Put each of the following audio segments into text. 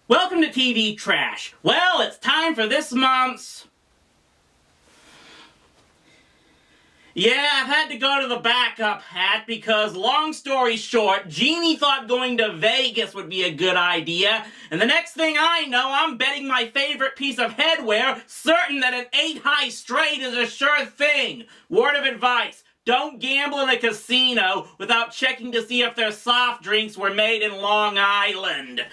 Welcome to TV Trash. Well, it's time for this month's... Yeah, I've had to go to the backup hat because, long story short, Jeannie thought going to Vegas would be a good idea, and the next thing I know, I'm betting my favorite piece of headwear, certain that an 8-high straight is a sure thing. Word of advice. Don't gamble in a casino without checking to see if their soft drinks were made in Long Island.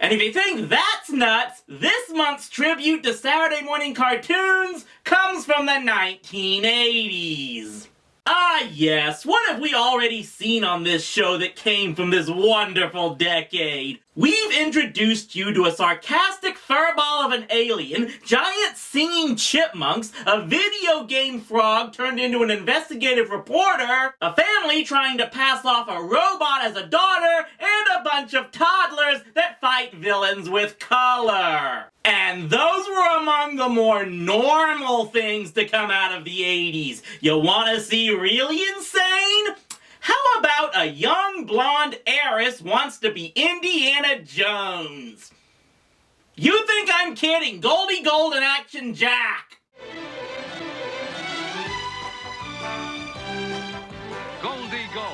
And if you think that's nuts, this month's tribute to Saturday morning cartoons comes from the 1980s. Ah yes, what have we already seen on this show that came from this wonderful decade? We've introduced you to a sarcastic furball of an alien, giant singing chipmunks, a video game frog turned into an investigative reporter, a family trying to pass off a robot as a daughter, and a bunch of toddlers that fight villains with color. And those were among the more normal things to come out of the 80s. You wanna see really insane? How about a young blonde heiress wants to be Indiana Jones? You think I'm kidding? Goldie Gold and Action Jack. Goldie Gold.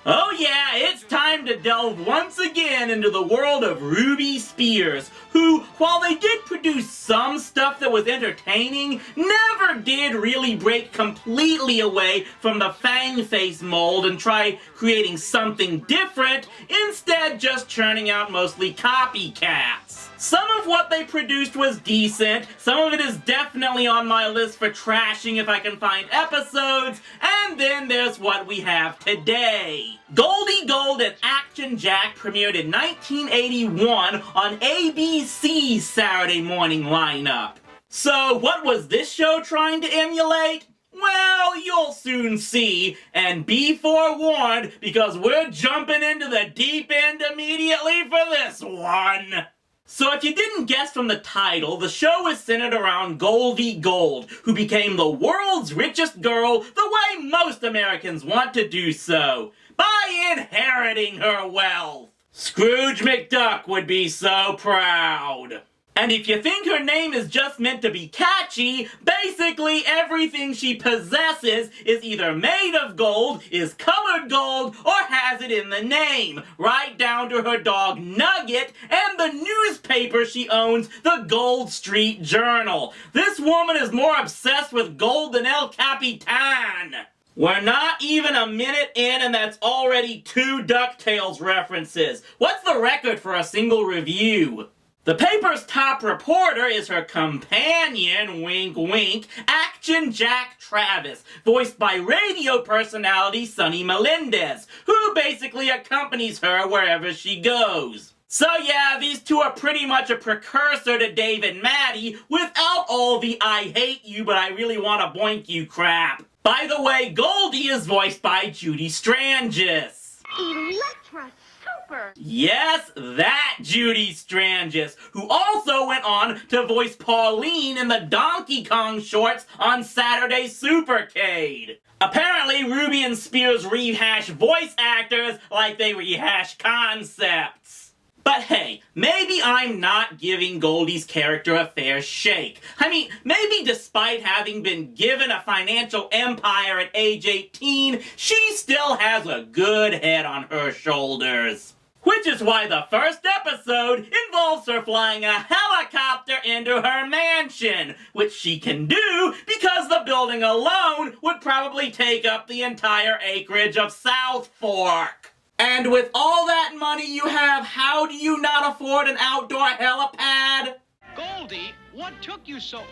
Oh yeah, it's time to delve once again into the world of Ruby Spears, who, while they did produce some stuff that was entertaining, never did really break completely away from the Fang Face mold and try creating something different, instead just churning out mostly copycats. Some of what they produced was decent, some of it is definitely on my list for trashing if I can find episodes, and then there's what we have today. Goldie Gold and Action Jack premiered in 1981 on ABC's Saturday morning lineup. So what was this show trying to emulate? Well, you'll soon see, and be forewarned because we're jumping into the deep end immediately for this one. So if you didn't guess from the title, the show is centered around Goldie Gold, who became the world's richest girl the way most Americans want to do so, by inheriting her wealth. Scrooge McDuck would be so proud. And if you think her name is just meant to be catchy, basically everything she possesses is either made of gold, is colored gold, or has it in the name, right down to her dog Nugget and the newspaper she owns, the Gold Street Journal. This woman is more obsessed with gold than El Capitan. We're not even a minute in and that's already 2 DuckTales references. What's the record for a single review? The paper's top reporter is her companion, wink wink, Action Jack Travis, voiced by radio personality Sonny Melendez, who basically accompanies her wherever she goes. So yeah, these two are pretty much a precursor to Dave and Maddie, without all the I hate you but I really want to boink you crap. By the way, Goldie is voiced by Judy Strangis. Electra Super! Yes, that Judy Strangis, who also went on to voice Pauline in the Donkey Kong shorts on Saturday Supercade. Apparently, Ruby and Spears rehash voice actors like they rehash concepts. But hey, maybe I'm not giving Goldie's character a fair shake. I mean, maybe despite having been given a financial empire at age 18, she still has a good head on her shoulders. Which is why the first episode involves her flying a helicopter into her mansion, which she can do because the building alone would probably take up the entire acreage of South Fork. And with all that money you have, how do you not afford an outdoor helipad? Goldie, what took you so...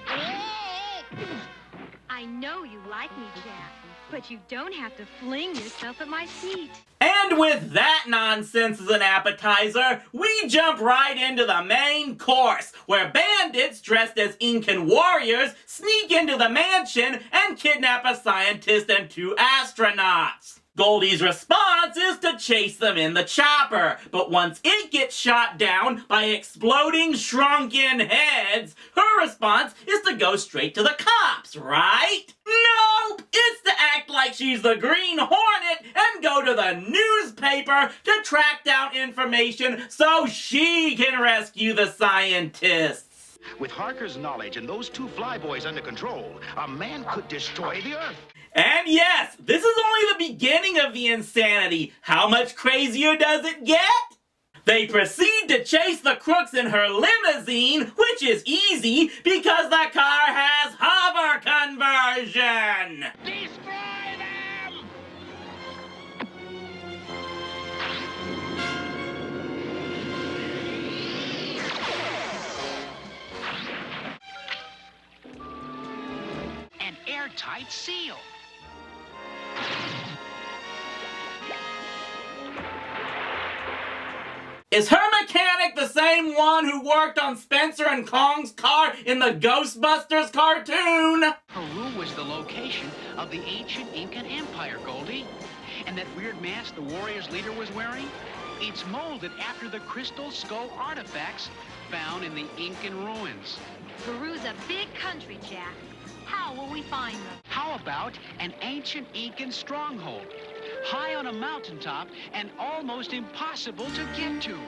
I know you like me, Jack, but you don't have to fling yourself at my feet. And with that nonsense as an appetizer, we jump right into the main course, where bandits dressed as Incan warriors sneak into the mansion and kidnap a scientist and 2 astronauts. Goldie's response is to chase them in the chopper, but once it gets shot down by exploding shrunken heads, her response is to go straight to the cops, right? Nope! It's to act like she's the Green Hornet and go to the newspaper to track down information so she can rescue the scientists. With Harker's knowledge and those 2 flyboys under control, a man could destroy the Earth. And yes, this is only the beginning of the insanity. How much crazier does it get? They proceed to chase the crooks in her limousine, which is easy because the car has hover conversion. Destroy them! An airtight seal. Is her mechanic the same one who worked on Spencer and Kong's car in the Ghostbusters cartoon? Peru was the location of the ancient Incan Empire, Goldie. And that weird mask the warrior's leader was wearing? It's molded after the crystal skull artifacts found in the Incan ruins. Peru's a big country, Jack. How will we find them? How about an ancient Incan stronghold? High on a mountaintop and almost impossible to get to.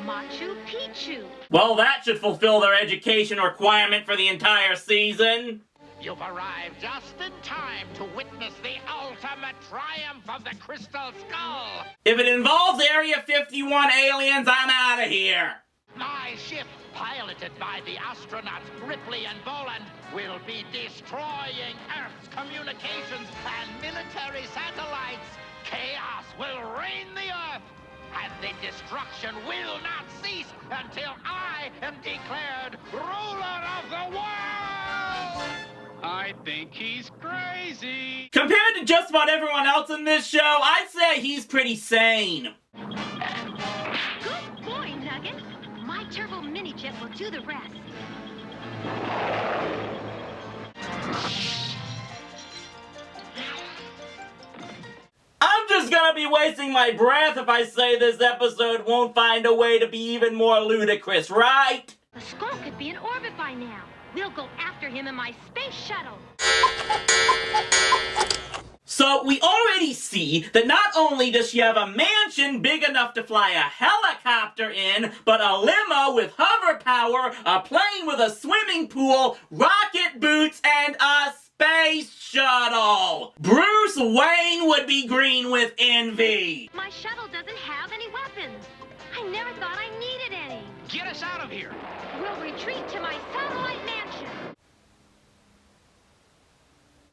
Machu Picchu. Well, that should fulfill their education requirement for the entire season. You've arrived just in time to witness the ultimate triumph of the Crystal Skull. If it involves Area 51 aliens, I'm out of here. My ship, piloted by the astronauts Ripley and Boland, will be destroying Earth's communications and military satellites. Chaos will reign the Earth, and the destruction will not cease until I am declared ruler of the world! I think he's crazy. Compared to just about everyone else in this show, I'd say he's pretty sane. Good boy, Nugget. My turbo mini jet will do the rest. I'm just gonna be wasting my breath if I say this episode won't find a way to be even more ludicrous, right? The skull could be in orbit by now. We'll go after him in my space shuttle. So we already see that not only does she have a mansion big enough to fly a helicopter in, but a limo with hover power, a plane with a swimming pool, rocket boots, and a space shuttle. Bruce Wayne would be green with envy. My shuttle doesn't have any weapons. I never thought I needed any. Get us out of here. We'll retreat to my satellite mansion.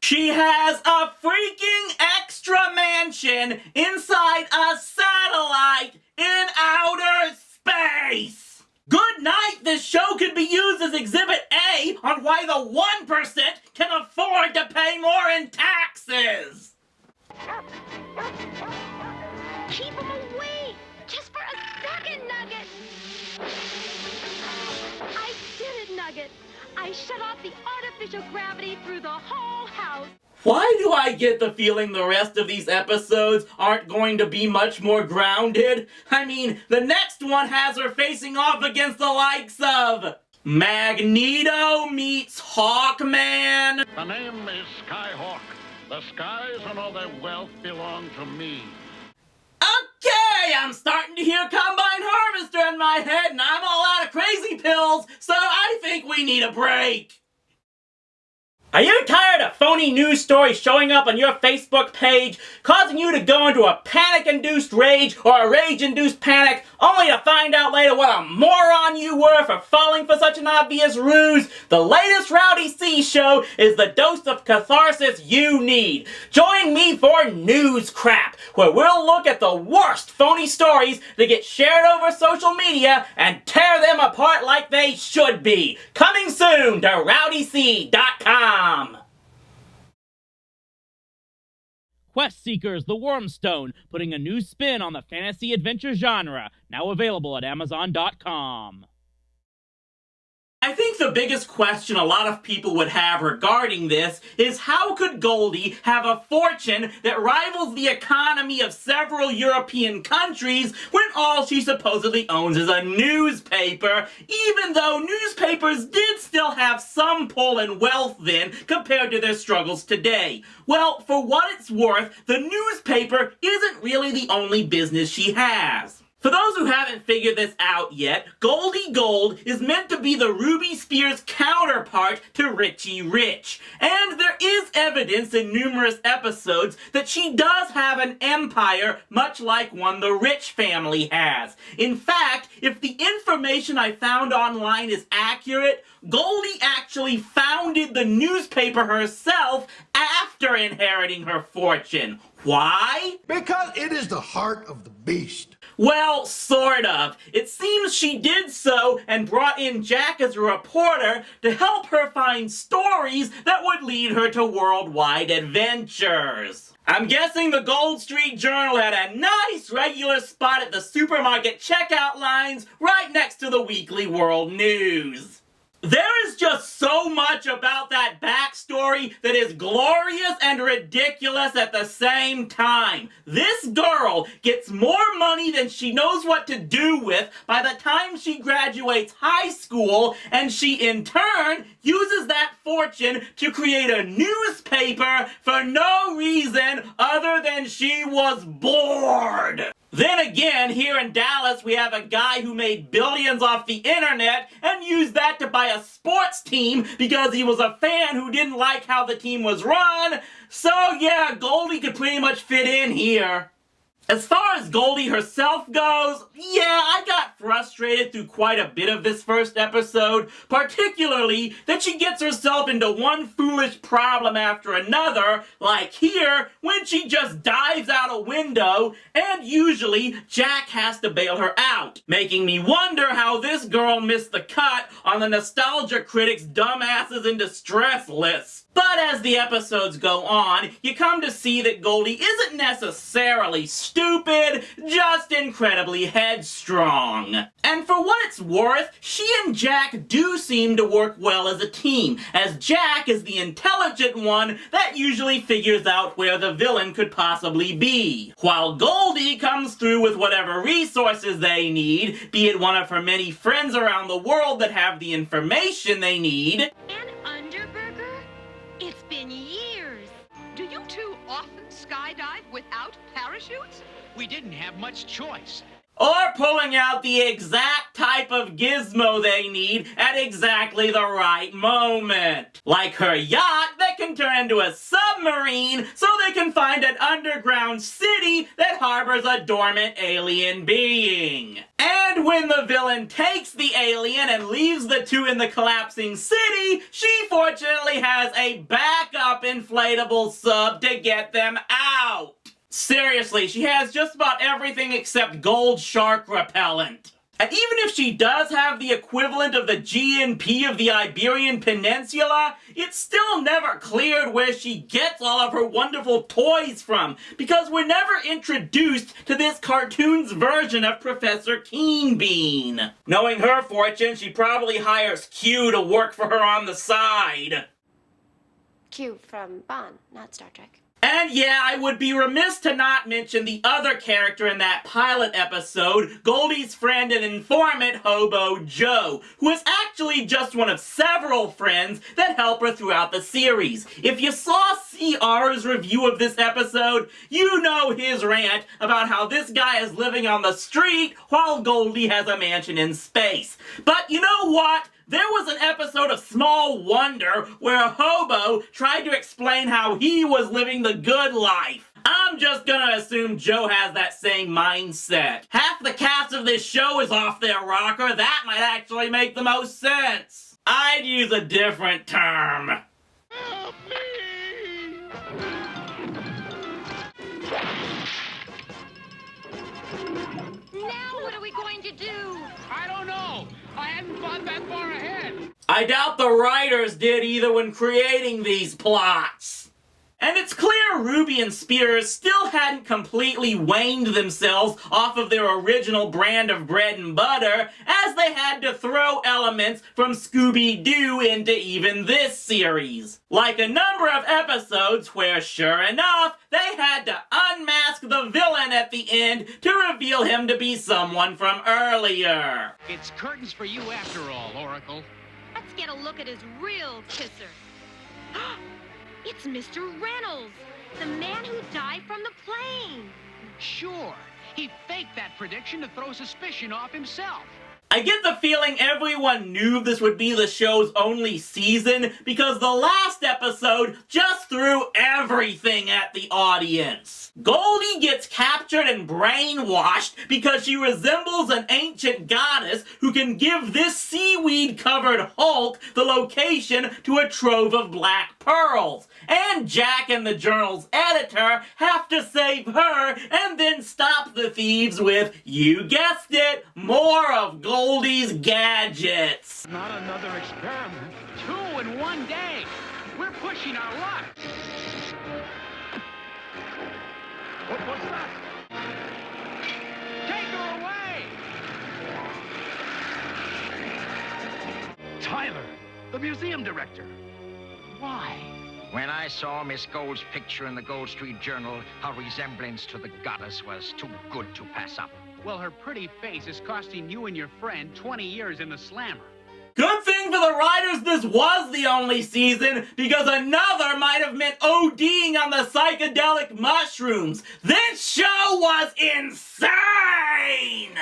She has a freaking extra mansion inside a satellite in outer space! Good night! This show could be used as Exhibit A on why the 1% can afford to pay more in taxes! Keep him away! Just for a second, Nugget! I did it, Nugget! I shut off the artificial gravity through the whole house! Why do I get the feeling the rest of these episodes aren't going to be much more grounded? I mean, the next one has her facing off against the likes of Magneto meets Hawkman. The name is Skyhawk. The skies and all their wealth belong to me. Okay, I'm starting to hear Combine Harvester in my head and I'm all out of crazy pills, so I think we need a break. Are you tired of phony news stories showing up on your Facebook page, causing you to go into a panic-induced rage or a rage-induced panic, only to find out later what a moron you were for falling for such an obvious ruse? The latest Rowdy C show is the dose of catharsis you need. Join me for News Crap, where we'll look at the worst phony stories that get shared over social media and tear them apart like they should be. Coming soon to rowdyc.com. QuestSeekers.com. Quest Seekers: The Wormstone, putting a new spin on the fantasy adventure genre, now available at Amazon.com. I think the biggest question a lot of people would have regarding this is how could Goldie have a fortune that rivals the economy of several European countries when all she supposedly owns is a newspaper, even though newspapers did still have some pull and wealth then compared to their struggles today. Well, for what it's worth, the newspaper isn't really the only business she has. For those who haven't figured this out yet, Goldie Gold is meant to be the Ruby Spears counterpart to Richie Rich. And there is evidence in numerous episodes that she does have an empire much like one the Rich family has. In fact, if the information I found online is accurate, Goldie actually founded the newspaper herself after inheriting her fortune. Why? Because it is the heart of the beast. Well, sort of. It seems she did so and brought in Jack as a reporter to help her find stories that would lead her to worldwide adventures. I'm guessing the Gold Street Journal had a nice regular spot at the supermarket checkout lines right next to the Weekly World News. There is just so much about that backstory that is glorious and ridiculous at the same time. This girl gets more money than she knows what to do with by the time she graduates high school, and she in turn uses that fortune to create a newspaper for no reason other than she was bored. Then again, here in Dallas, we have a guy who made billions off the internet and used that to buy a sports team because he was a fan who didn't like how the team was run. So yeah, Goldie could pretty much fit in here. As far as Goldie herself goes, yeah, I got frustrated through quite a bit of this first episode, particularly that she gets herself into one foolish problem after another, like here, when she just dives out a window, and usually Jack has to bail her out, making me wonder how this girl missed the cut on the Nostalgia Critics' Dumbasses in Distress list. But as the episodes go on, you come to see that Goldie isn't necessarily stupid, just incredibly headstrong. And for what it's worth, she and Jack do seem to work well as a team, as Jack is the intelligent one that usually figures out where the villain could possibly be, while Goldie comes through with whatever resources they need, be it one of her many friends around the world that have the information they need. An Underburger? It's been years. Do you two often skydive without parachutes? We didn't have much choice. Or pulling out the exact type of gizmo they need at exactly the right moment. Like her yacht that can turn into a submarine so they can find an underground city that harbors a dormant alien being. And when the villain takes the alien and leaves the two in the collapsing city, she fortunately has a backup inflatable sub to get them out. Seriously, she has just about everything except gold shark repellent. And even if she does have the equivalent of the GNP of the Iberian Peninsula, it's still never cleared where she gets all of her wonderful toys from, because we're never introduced to this cartoon's version of Professor Keenbean. Knowing her fortune, she probably hires Q to work for her on the side. Q from Bond, not Star Trek. And yeah, I would be remiss to not mention the other character in that pilot episode, Goldie's friend and informant, Hobo Joe, who is actually just one of several friends that help her throughout the series. If you saw CR's review of this episode, you know his rant about how this guy is living on the street while Goldie has a mansion in space. But you know what? There was an episode of Small Wonder where a hobo tried to explain how he was living the good life. I'm just gonna assume Joe has that same mindset. Half the cast of this show is off their rocker. That might actually make the most sense. I'd use a different term. Help me! Now what are we going to do? I don't know. I hadn't thought that far ahead. I I doubt the writers did either when creating these plots. And it's clear Ruby and Spears still hadn't completely waned themselves off of their original brand of bread and butter, as they had to throw elements from Scooby-Doo into even this series. Like a number of episodes where, sure enough, they had to unmask the villain at the end to reveal him to be someone from earlier. It's curtains for you after all, Oracle. Let's get a look at his real kisser. It's Mr. Reynolds, the man who died from the plane. Sure, he faked that prediction to throw suspicion off himself. I get the feeling everyone knew this would be the show's only season because the last episode just threw everything at the audience. Goldie gets captured and brainwashed because she resembles an ancient goddess who can give this seaweed-covered Hulk the location to a trove of black pearls. And Jack and the Journal's editor have to save her and then stop the thieves with, you guessed it, more of Goldie's gadgets. Not another experiment. 2 in 1 day. We're pushing our luck. What's that? Take her away! Tyler, the museum director. Why? When I saw Miss Gold's picture in the Gold Street Journal, her resemblance to the goddess was too good to pass up. Well, her pretty face is costing you and your friend 20 years in the slammer. Good thing for the writers this was the only season, because another might have meant ODing on the psychedelic mushrooms. This show was insane!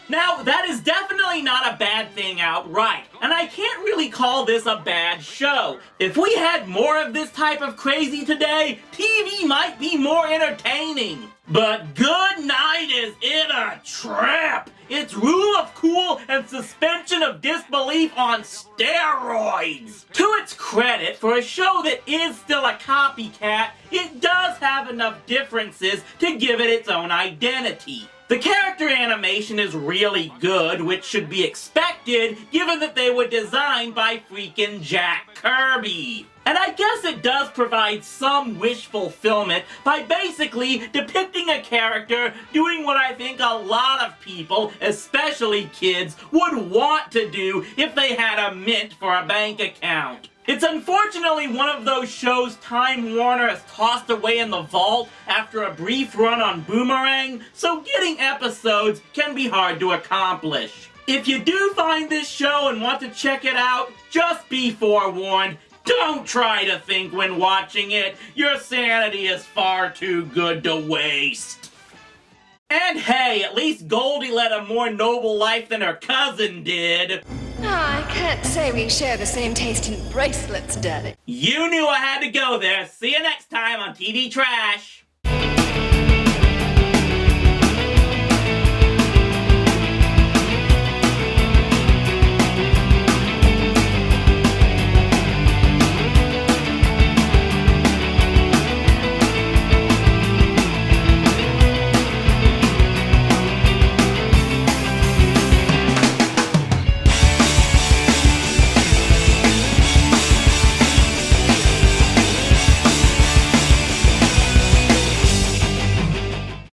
Now, that is definitely not a bad thing outright, and I can't really call this a bad show. If we had more of this type of crazy today, TV might be more entertaining. But Good Night is in a trip! It's rule of cool and suspension of disbelief on steroids! To its credit, for a show that is still a copycat, it does have enough differences to give it its own identity. The character animation is really good, which should be expected given that they were designed by freaking Jack Kirby. And I guess it does provide some wish fulfillment by basically depicting a character doing what I think a lot of people, especially kids, would want to do if they had a mint for a bank account. It's unfortunately one of those shows Time Warner has tossed away in the vault after a brief run on Boomerang, so getting episodes can be hard to accomplish. If you do find this show and want to check it out, just be forewarned, don't try to think when watching it. Your sanity is far too good to waste. And hey, at least Goldie led a more noble life than her cousin did. I can't say we share the same taste in bracelets, Daddy. You knew I had to go there. See you next time on TV Trash.